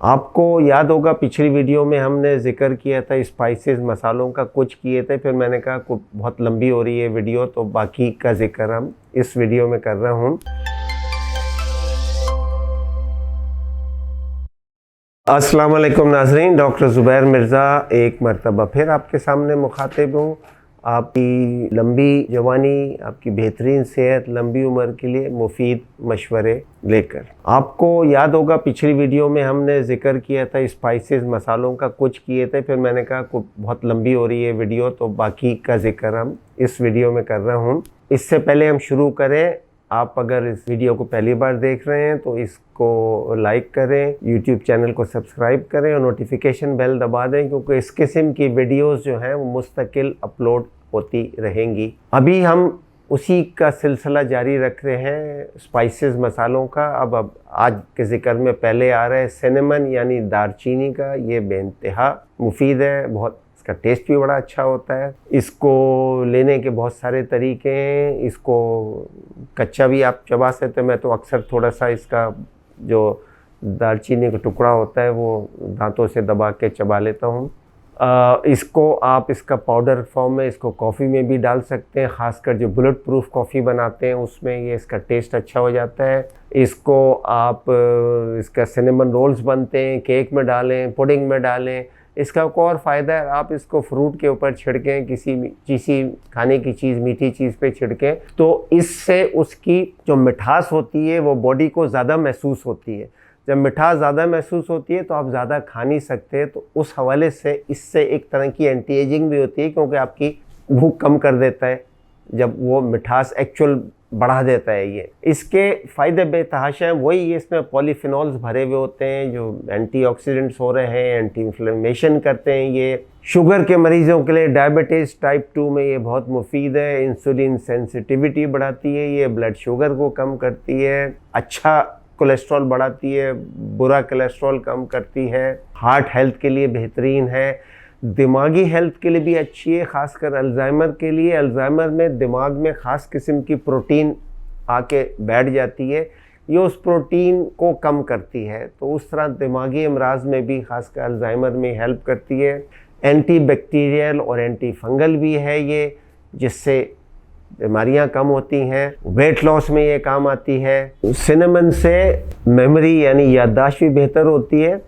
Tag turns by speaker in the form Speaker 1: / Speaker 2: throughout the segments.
Speaker 1: आपको याद होगा पिछली वीडियो में हमने जिक्र किया था स्पाइसेस मसालों का, कुछ किए थे, फिर मैंने कहा बहुत लंबी हो रही है वीडियो, तो बाकी का जिक्र हम इस वीडियो में कर रहा हूँ। अस्सलाम वालेकुम नाज़रीन, डॉक्टर ज़ुबैर मिर्ज़ा एक मरतबा फिर आपके सामने मुखातिब हूँ। आपकी लंबी जवानी, आपकी बेहतरीन सेहत, लंबी उम्र के लिए मुफीद मशवरे लेकर। आपको याद होगा पिछली वीडियो में हमने जिक्र किया था स्पाइसेस मसालों का, कुछ किए थे, फिर मैंने कहा बहुत लंबी हो रही है वीडियो, तो बाकी का जिक्र हम इस वीडियो में कर रहा हूँ। इससे पहले हम शुरू करें, आप अगर इस वीडियो को पहली बार देख रहे हैं तो इसको लाइक करें, यूट्यूब चैनल को सब्सक्राइब करें और नोटिफिकेशन बेल दबा दें, क्योंकि इस किस्म की वीडियोस जो हैं वो मुस्तकिल अपलोड होती रहेंगी। अभी हम उसी का सिलसिला जारी रख रहे हैं स्पाइसेस मसालों का। अब आज के ज़िक्र में पहले आ रहा है सिनेमन यानी दारचीनी का। ये बेइंतहा मुफीद है, बहुत इसका टेस्ट भी बड़ा अच्छा होता है। इसको लेने के बहुत सारे तरीके हैं। इसको कच्चा भी आप चबा सकते हैं। मैं तो अक्सर थोड़ा सा इसका जो दालचीनी का टुकड़ा होता है वो दांतों से दबा के चबा लेता हूँ। इसको आप इसका पाउडर फॉर्म में इसको कॉफ़ी में भी डाल सकते हैं, ख़ासकर जो बुलेट प्रूफ कॉफ़ी बनाते हैं उसमें ये इसका टेस्ट अच्छा हो जाता है। इसको आप इसका सिनेमन रोल्स बनते हैं, केक में डालें, पुडिंग में डालें। इसका एक और फ़ायदा है, आप इसको फ्रूट के ऊपर छिड़कें, किसी खाने की चीज़, मीठी चीज़ पे छिड़कें, तो इससे उसकी जो मिठास होती है वो बॉडी को ज़्यादा महसूस होती है। जब मिठास ज़्यादा महसूस होती है तो आप ज़्यादा खा नहीं सकते, तो उस हवाले से इससे एक तरह की एंटी एजिंग भी होती है, क्योंकि आपकी भूख कम कर देता है जब वो मिठास एक्चुअल बढ़ा देता है। ये इसके फ़ायदे बेतहाशा हैं। वही इसमें पॉलीफिनॉल्स भरे हुए होते हैं जो एंटीऑक्सीडेंट्स हो रहे हैं, एंटी इन्फ्लेमेशन करते हैं। ये शुगर के मरीज़ों के लिए, डायबिटीज़ टाइप 2 में ये बहुत मुफीद है। इंसुलिन सेंसिटिविटी बढ़ाती है, ये ब्लड शुगर को कम करती है, अच्छा कोलेस्ट्रॉल बढ़ाती है, बुरा कोलेस्ट्रॉल कम करती है, हार्ट हेल्थ के लिए बेहतरीन है, दिमागी हेल्थ के लिए भी अच्छी है, ख़ासकर अल्जाइमर के लिए। अल्जाइमर में दिमाग में ख़ास किस्म की प्रोटीन आके बैठ जाती है, ये उस प्रोटीन को कम करती है, तो उस तरह दिमागी अमराज में भी ख़ासकर अल्जाइमर में हेल्प करती है। एंटी बैक्टीरियल और एंटी फंगल भी है ये, जिससे बीमारियां कम होती हैं। वेट लॉस में ये काम आती है। सिनेमन से मेमोरी यानी याददाश्त भी बेहतर होती है,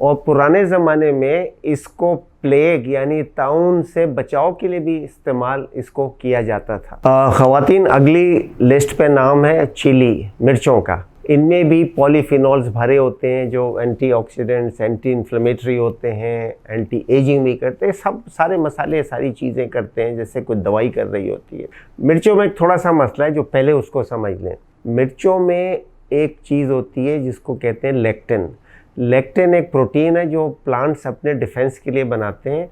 Speaker 1: और पुराने ज़माने में इसको प्लेग यानी ताउन से बचाव के लिए भी इस्तेमाल इसको किया जाता था। ख़वातीन, अगली लिस्ट पे नाम है चिली, मिर्चों का। इनमें भी पॉलीफिनॉल्स भरे होते हैं जो एंटीऑक्सीडेंट्स, एंटी इन्फ्लेमेटरी होते हैं, एंटी एजिंग भी करते हैं। सब सारे मसाले सारी चीज़ें करते हैं जैसे कोई दवाई कर रही होती है। मिर्चों में एक थोड़ा सा मसला है जो पहले उसको समझ लें। मिर्चों में एक चीज़ होती है जिसको कहते हैं लेक्टिन। लेक्टिन एक प्रोटीन है जो प्लांट्स अपने डिफेंस के लिए बनाते हैं,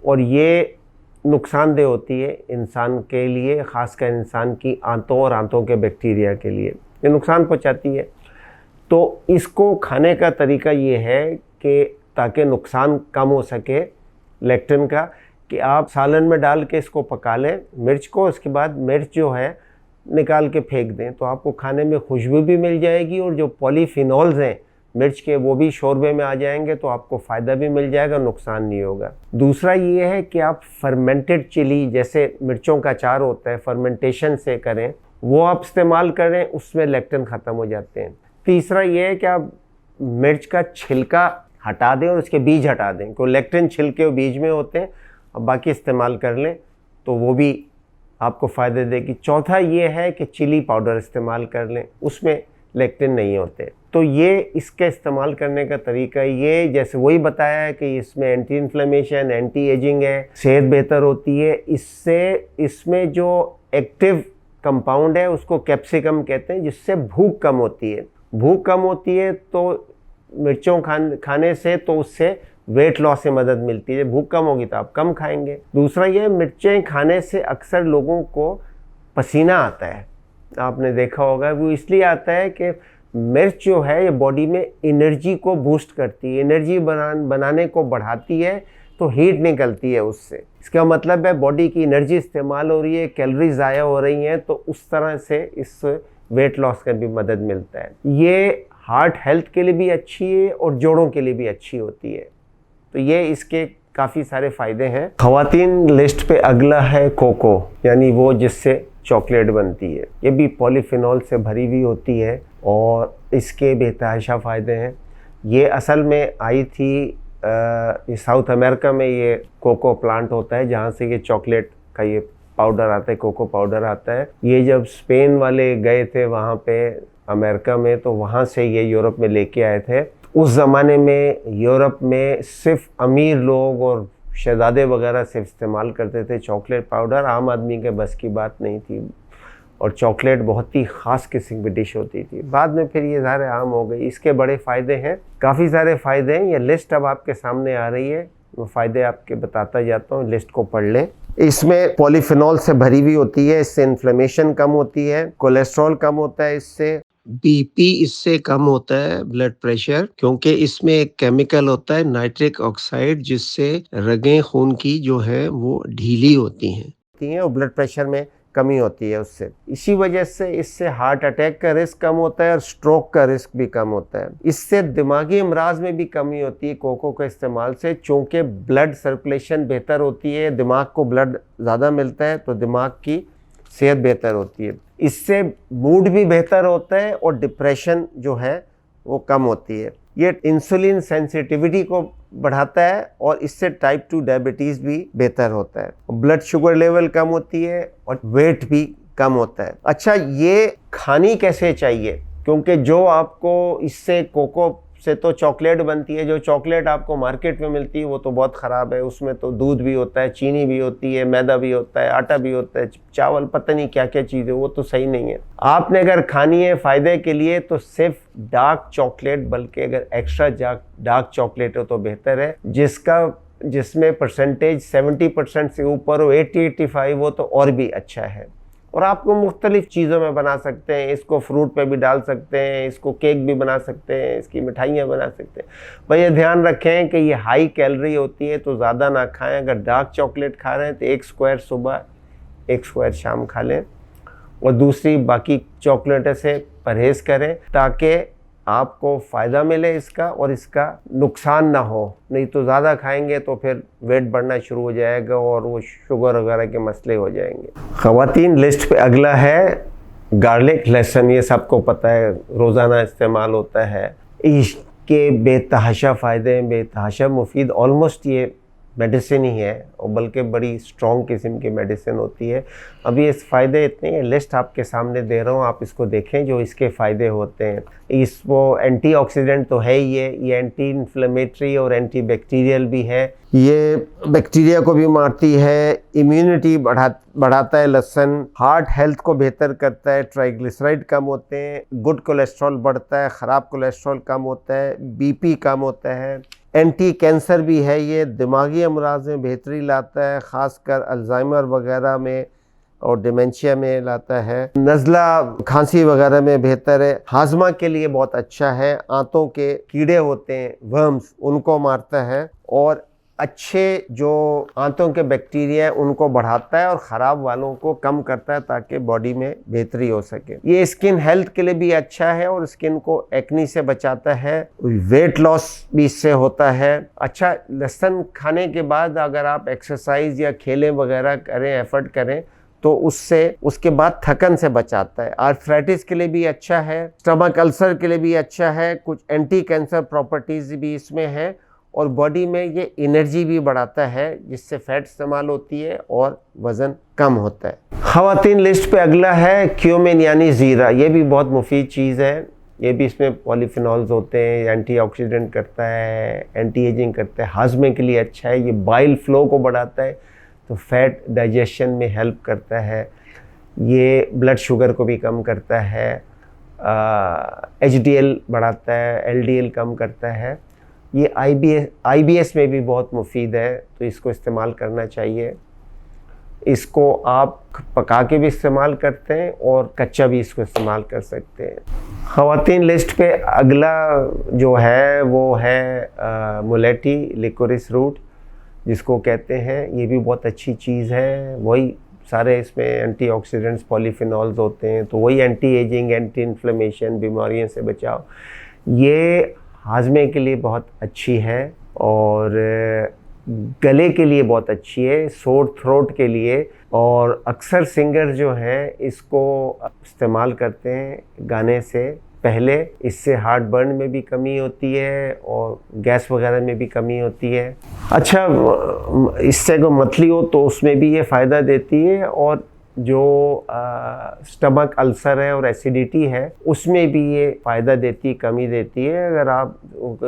Speaker 1: और ये नुकसानदेह होती है इंसान के लिए, ख़ासकर इंसान की आंतों और आंतों के बैक्टीरिया के लिए ये नुकसान पहुंचाती है। तो इसको खाने का तरीका ये है कि ताकि नुकसान कम हो सके लेक्टिन का, कि आप सालन में डाल के इसको पका लें मिर्च को, उसके बाद मिर्च जो है निकाल के फेंक दें, तो आपको खाने में खुशबू भी मिल जाएगी, और जो पॉलीफिनॉल्स हैं मिर्च के वो भी शोरबे में आ जाएंगे, तो आपको फ़ायदा भी मिल जाएगा, नुकसान नहीं होगा। दूसरा ये है कि आप फर्मेंटेड चिली, जैसे मिर्चों का अचार होता है, फर्मेंटेशन से करें, वो आप इस्तेमाल करें, उसमें लेक्टिन ख़त्म हो जाते हैं। तीसरा ये है कि आप मिर्च का छिलका हटा दें और उसके बीज हटा दें, क्योंकि लेक्टिन छिलके और बीज में होते हैं, और बाकी इस्तेमाल कर लें तो वो भी आपको फ़ायदे देगी। चौथा ये है कि चिली पाउडर इस्तेमाल कर लें, उसमें लेक्टिन नहीं होते। तो ये इसके इस्तेमाल करने का तरीका ये, जैसे वही बताया है कि इसमें एंटी इन्फ्लेमेशन, एंटी एजिंग है, सेहत बेहतर होती है इससे। इसमें जो एक्टिव कंपाउंड है उसको कैप्सिकम कहते हैं, जिससे भूख कम होती है। भूख कम होती है तो मिर्चों खाने से तो उससे वेट लॉस से मदद मिलती है। भूख कम होगी तो आप कम खाएंगे। दूसरा ये, मिर्चें खाने से अक्सर लोगों को पसीना आता है, आपने देखा होगा। वो इसलिए आता है कि मिर्च जो है ये बॉडी में एनर्जी को बूस्ट करती है, एनर्जी बनाने को बढ़ाती है, तो हीट निकलती है उससे। इसका मतलब है बॉडी की एनर्जी इस्तेमाल हो रही है, कैलोरी ज़ाया हो रही हैं, तो उस तरह से इस वेट लॉस का भी मदद मिलता है। ये हार्ट हेल्थ के लिए भी अच्छी है और जोड़ों के लिए भी अच्छी होती है। तो ये इसके काफ़ी सारे फ़ायदे हैं। ख़वातीन, लिस्ट पे अगला है कोको, यानी वो जिससे चॉकलेट बनती है। ये भी पॉलीफिनॉल से भरी हुई होती है और इसके बेतहाशा फ़ायदे हैं। ये असल में आई थी साउथ अमेरिका में, ये कोको प्लांट होता है जहाँ से ये चॉकलेट का ये पाउडर आता है, कोको पाउडर आता है। ये जब स्पेन वाले गए थे वहाँ पे अमेरिका में, तो वहाँ से ये यूरोप में लेके आए थे। उस ज़माने में यूरोप में सिर्फ अमीर लोग और शहजादे वगैरह सिर्फ इस्तेमाल करते थे चॉकलेट पाउडर, आम आदमी के बस की बात नहीं थी। और चॉकलेट बहुत ही ख़ास किस्म की डिश होती थी। बाद में फिर ये ज़्यादा आम हो गई। इसके बड़े फ़ायदे हैं, काफ़ी सारे फ़ायदे हैं। ये लिस्ट अब आपके सामने आ रही है, वो फ़ायदे आपके बताता जाता हूँ, लिस्ट को पढ़ लें। इसमें पॉलीफिनॉल से भरी हुई होती है, इससे इन्फ्लेमेशन कम होती है, कोलेस्ट्रॉल कम होता है, इससे बीपी इससे कम होता है, ब्लड प्रेशर, क्योंकि इसमें एक केमिकल होता है नाइट्रिक ऑक्साइड, जिससे रगें खून की जो है वो ढीली होती हैं और ब्लड प्रेशर में कमी होती है उससे। इसी वजह से इससे हार्ट अटैक का रिस्क कम होता है और स्ट्रोक का रिस्क भी कम होता है। इससे दिमागी अमराज में भी कमी होती है कोको के इस्तेमाल से, चूँकि ब्लड सर्कुलेशन बेहतर होती है, दिमाग को ब्लड ज़्यादा मिलता है तो दिमाग की सेहत बेहतर होती है। इससे मूड भी बेहतर होता है और डिप्रेशन जो है वो कम होती है। ये इंसुलिन सेंसिटिविटी को बढ़ाता है और इससे टाइप 2 डायबिटीज़ भी बेहतर होता है। ब्लड शुगर लेवल कम होती है और वेट भी कम होता है। अच्छा, ये खानी कैसे चाहिए? क्योंकि जो आपको इससे कोको से तो चॉकलेट बनती है, जो चॉकलेट आपको मार्केट में मिलती है वो तो बहुत ख़राब है। उसमें तो दूध भी होता है, चीनी भी होती है, मैदा भी होता है, आटा भी होता है, चावल, पता नहीं क्या क्या चीज़ है, वो तो सही नहीं है। आपने अगर खानी है फ़ायदे के लिए तो सिर्फ डार्क चॉकलेट, बल्कि अगर एक्स्ट्रा डार्क चॉकलेट हो तो बेहतर है, जिसमें परसेंटेज 70% से ऊपर हो, 80-85 हो तो और भी अच्छा है। और आपको मुख्तलिफ चीज़ों में बना सकते हैं, इसको फ्रूट पे भी डाल सकते हैं, इसको केक भी बना सकते हैं, इसकी मिठाइयाँ बना सकते हैं। पर ये ध्यान रखें कि ये हाई कैलोरी होती है तो ज़्यादा ना खाएं। अगर डार्क चॉकलेट खा रहे हैं तो 1 स्क्वायर सुबह, 1 स्क्वायर शाम खा लें और दूसरी बाकी चॉकलेट से परहेज़ करें ताकि आपको फ़ायदा मिले इसका और इसका नुकसान ना हो। नहीं तो ज़्यादा खाएंगे तो फिर वेट बढ़ना शुरू हो जाएगा और वो शुगर वगैरह के मसले हो जाएंगे। ख़वातीन, लिस्ट पे अगला है गार्लिक, लहसुन। ये सबको पता है, रोज़ाना इस्तेमाल होता है। इसके बेतहाशा फ़ायदे हैं, बेतहाशा मुफीद। ऑलमोस्ट ये मेडिसिन ही है और बल्कि बड़ी स्ट्रॉन्ग किस्म की मेडिसिन होती है। अभी इस फ़ायदे इतने हैं, लिस्ट आपके सामने दे रहा हूँ, आप इसको देखें जो इसके फ़ायदे होते हैं। वो एंटीऑक्सीडेंट तो है ही है, ये एंटी इन्फ्लेमेटरी और एंटी बैक्टीरियल भी है। ये बैक्टीरिया को भी मारती है, इम्यूनिटी बढ़ाता है लहसुन, हार्ट हेल्थ को बेहतर करता है, ट्राइग्लिसराइड कम होते हैं, गुड कोलेस्ट्रॉल बढ़ता है, ख़राब कोलेस्ट्रॉल कम होता है, बीपी कम होता है, एंटी कैंसर भी है, ये दिमागी अमराज में बेहतरी लाता है, ख़ासकर अल्जाइमर वगैरह में और डिमेंशिया में लाता है, नज़ला खांसी वगैरह में बेहतर है, हाजमा के लिए बहुत अच्छा है, आंतों के कीड़े होते हैं वर्म्स, उनको मारता है और अच्छे जो आंतों के बैक्टीरिया है उनको बढ़ाता है और ख़राब वालों को कम करता है ताकि बॉडी में बेहतरी हो सके। ये स्किन हेल्थ के लिए भी अच्छा है और स्किन को एक्नी से बचाता है, वेट लॉस भी इससे होता है। अच्छा, लहसुन खाने के बाद अगर आप एक्सरसाइज या खेलें वगैरह करें, एफर्ट करें तो उसके बाद थकन से बचाता है। आर्थराइटिस के लिए भी अच्छा है, स्टमक अल्सर के लिए भी अच्छा है, कुछ एंटी कैंसर प्रॉपर्टीज़ भी इसमें है और बॉडी में ये एनर्जी भी बढ़ाता है जिससे फैट इस्तेमाल होती है और वज़न कम होता है। ख़वातीन, लिस्ट पे अगला है क्यूमिन यानी ज़ीरा। ये भी बहुत मुफीद चीज़ है, ये भी इसमें पॉलीफिनॉल्स होते हैं, एंटीऑक्सीडेंट करता है, एंटी एजिंग करता है, हाजमे के लिए अच्छा है, ये बाइल फ्लो को बढ़ाता है तो फैट डाइजेशन में हेल्प करता है, ये ब्लड शुगर को भी कम करता है, HDL बढ़ाता है, LDL कम करता है। ये IBS में भी बहुत मुफीद है तो इसको इस्तेमाल करना चाहिए। इसको आप पका के भी इस्तेमाल करते हैं और कच्चा भी इसको इस्तेमाल कर सकते हैं। ख़वातीन, लिस्ट पे अगला जो है वो है मुलेटी लिकोरिस रूट जिसको कहते हैं। ये भी बहुत अच्छी चीज़ है, वही सारे इसमें एंटीऑक्सीडेंट्स पॉलीफिनॉल्स होते हैं तो वही एंटी एजिंग, एंटी इन्फ्लेमेशन, बीमारियों से बचाव, ये हाजमे के लिए बहुत अच्छी है और गले के लिए बहुत अच्छी है, सोर थ्रोट के लिए। और अक्सर सिंगर जो हैं इसको इस्तेमाल करते हैं गाने से पहले। इससे हार्ट बर्न में भी कमी होती है और गैस वगैरह में भी कमी होती है। अच्छा, इससे अगर मतली हो तो उसमें भी ये फ़ायदा देती है। और जो स्टमक अल्सर है और एसिडिटी है उसमें भी ये फ़ायदा देती, कमी देती है। अगर आप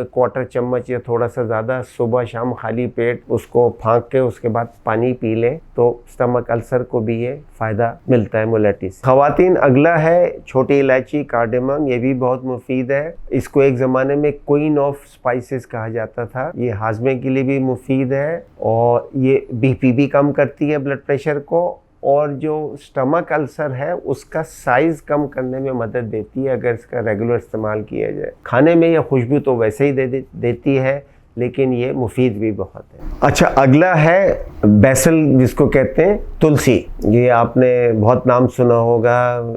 Speaker 1: क्वार्टर चम्मच या थोड़ा सा ज़्यादा सुबह शाम खाली पेट उसको फाँक के उसके बाद पानी पी लें तो स्टमक अल्सर को भी ये फ़ायदा मिलता है मुलेठी से। ख़वातीन, अगला है छोटी इलायची, कार्डेमम। ये भी बहुत मुफीद है। इसको एक ज़माने में क्वीन ऑफ स्पाइसेस कहा जाता था। ये हाजमे के लिए भी मुफीद है और ये बीपी भी कम करती है, ब्लड प्रेशर को। और जो स्टमक अल्सर है उसका साइज़ कम करने में मदद देती है अगर इसका रेगुलर इस्तेमाल किया जाए। खाने में ये खुशबू तो वैसे ही देती है लेकिन ये मुफीद भी बहुत है। अच्छा, अगला है बैसल, जिसको कहते हैं तुलसी। ये आपने बहुत नाम सुना होगा।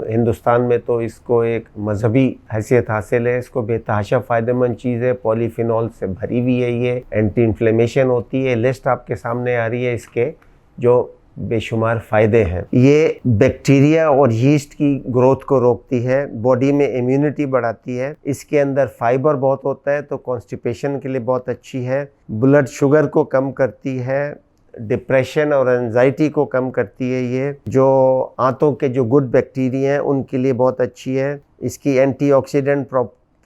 Speaker 1: हिंदुस्तान में तो इसको एक मजहबी हैसियत हासिल है। इसको बेतहाशा फ़ायदेमंद चीज़ है, पॉलीफिनॉल से भरी हुई है, ये एंटी इन्फ्लेमेशन होती है। लिस्ट आपके सामने आ रही है इसके, जो बेशुमार फ़ायदे हैं। ये बैक्टीरिया और यीस्ट की ग्रोथ को रोकती है, बॉडी में इम्यूनिटी बढ़ाती है। इसके अंदर फाइबर बहुत होता है तो कॉन्स्टिपेशन के लिए बहुत अच्छी है। ब्लड शुगर को कम करती है, डिप्रेशन और एंजाइटी को कम करती है। ये जो आंतों के जो गुड बैक्टीरिया हैं उनके लिए बहुत अच्छी है। इसकी एंटीऑक्सीडेंट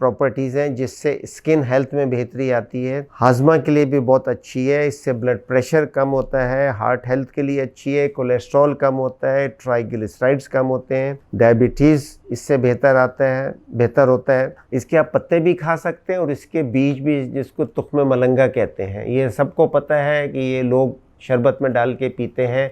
Speaker 1: प्रॉपर्टीज़ हैं जिससे स्किन हेल्थ में बेहतरी आती है। हाजमा के लिए भी बहुत अच्छी है। इससे ब्लड प्रेशर कम होता है। हार्ट हेल्थ के लिए अच्छी है। कोलेस्ट्रॉल कम होता है, ट्राइग्लिसराइड्स कम होते हैं, डायबिटीज़ इससे बेहतर होता है। इसके आप पत्ते भी खा सकते हैं और इसके बीज भी, जिसको तुख्म मलंगा कहते हैं, ये सबको पता है कि ये लोग शरबत में डाल के पीते हैं।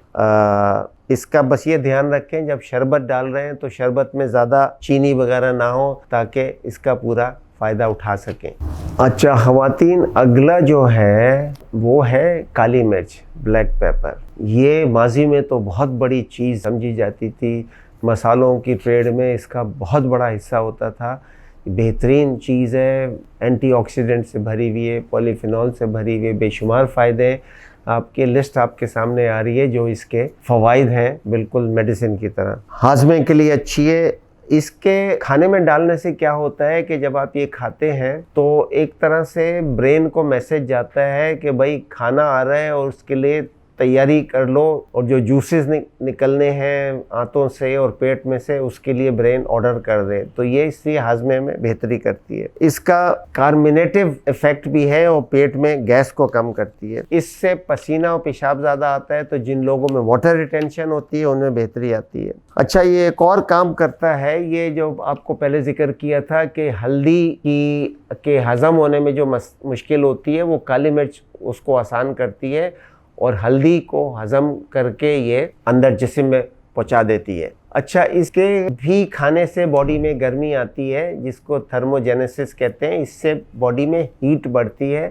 Speaker 1: इसका बस ये ध्यान रखें जब शरबत डाल रहे हैं तो शरबत में ज़्यादा चीनी वगैरह ना हो ताकि इसका पूरा फ़ायदा उठा सकें। अच्छा ख़वातीन, अगला जो है वो है काली मिर्च, ब्लैक पेपर। ये माजी में तो बहुत बड़ी चीज़ समझी जाती थी। मसालों की ट्रेड में इसका बहुत बड़ा हिस्सा होता था। बेहतरीन चीज़ है, एंटीऑक्सीडेंट से भरी हुई है, पॉलीफिनॉल से भरी हुई है, बेशुमार फ़ायदे। आपकी लिस्ट आपके सामने आ रही है जो इसके फ़वाइद हैं, बिल्कुल मेडिसिन की तरह। हाजमे के लिए अच्छी है। इसके खाने में डालने से क्या होता है कि जब आप ये खाते हैं तो एक तरह से ब्रेन को मैसेज जाता है कि भाई खाना आ रहा है और उसके लिए तैयारी कर लो। और जो जूसेस निकलने हैं आंतों से और पेट में से, उसके लिए ब्रेन ऑर्डर कर दे, तो ये इसलिए हाजमे में बेहतरी करती है। इसका कार्मिनेटिव इफेक्ट भी है और पेट में गैस को कम करती है। इससे पसीना और पेशाब ज़्यादा आता है तो जिन लोगों में वाटर रिटेंशन होती है उनमें बेहतरी आती है। अच्छा, ये एक और काम करता है, ये जो आपको पहले जिक्र किया था कि हल्दी के हज़म होने में जो मुश्किल होती है वो काली मिर्च उसको आसान करती है और हल्दी को हज़म करके ये अंदर जिस्म में पहुंचा देती है। अच्छा, इसके भी खाने से बॉडी में गर्मी आती है जिसको थर्मोजेनेसिस कहते हैं। इससे बॉडी में हीट बढ़ती है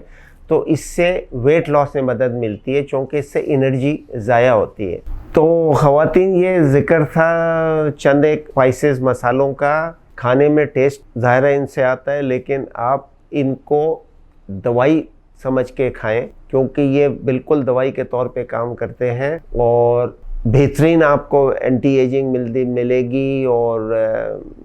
Speaker 1: तो इससे वेट लॉस में मदद मिलती है क्योंकि इससे एनर्जी ज़ाया होती है। तो ख़वातीन, ये ज़िक्र था चंद एक स्पाइसेस, मसालों का। खाने में टेस्ट ज़ाहिर है इनसे आता है लेकिन आप इनको दवाई समझ के खाएं क्योंकि ये बिल्कुल दवाई के तौर पे काम करते हैं और बेहतरीन आपको एंटी एजिंग मिलेगी और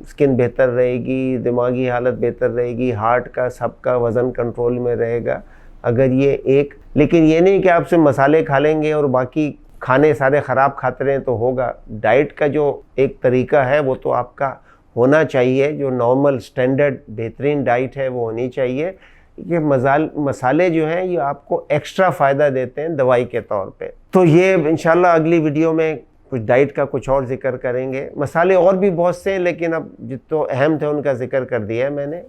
Speaker 1: स्किन बेहतर रहेगी, दिमागी हालत बेहतर रहेगी, हार्ट का सबका वज़न कंट्रोल में रहेगा अगर ये लेकिन ये नहीं कि आपसे मसाले खा लेंगे और बाकी खाने सारे ख़राब खाते रहें तो होगा। डाइट का जो एक तरीका है वो तो आपका होना चाहिए, जो नॉर्मल स्टैंडर्ड बेहतरीन डाइट है वो होनी चाहिए। ये मसाले जो हैं ये आपको एक्स्ट्रा फ़ायदा देते हैं दवाई के तौर पे। तो ये इंशाल्लाह अगली वीडियो में कुछ डाइट का कुछ और जिक्र करेंगे। मसाले और भी बहुत से हैं लेकिन अब जो तो अहम थे उनका जिक्र कर दिया है मैंने।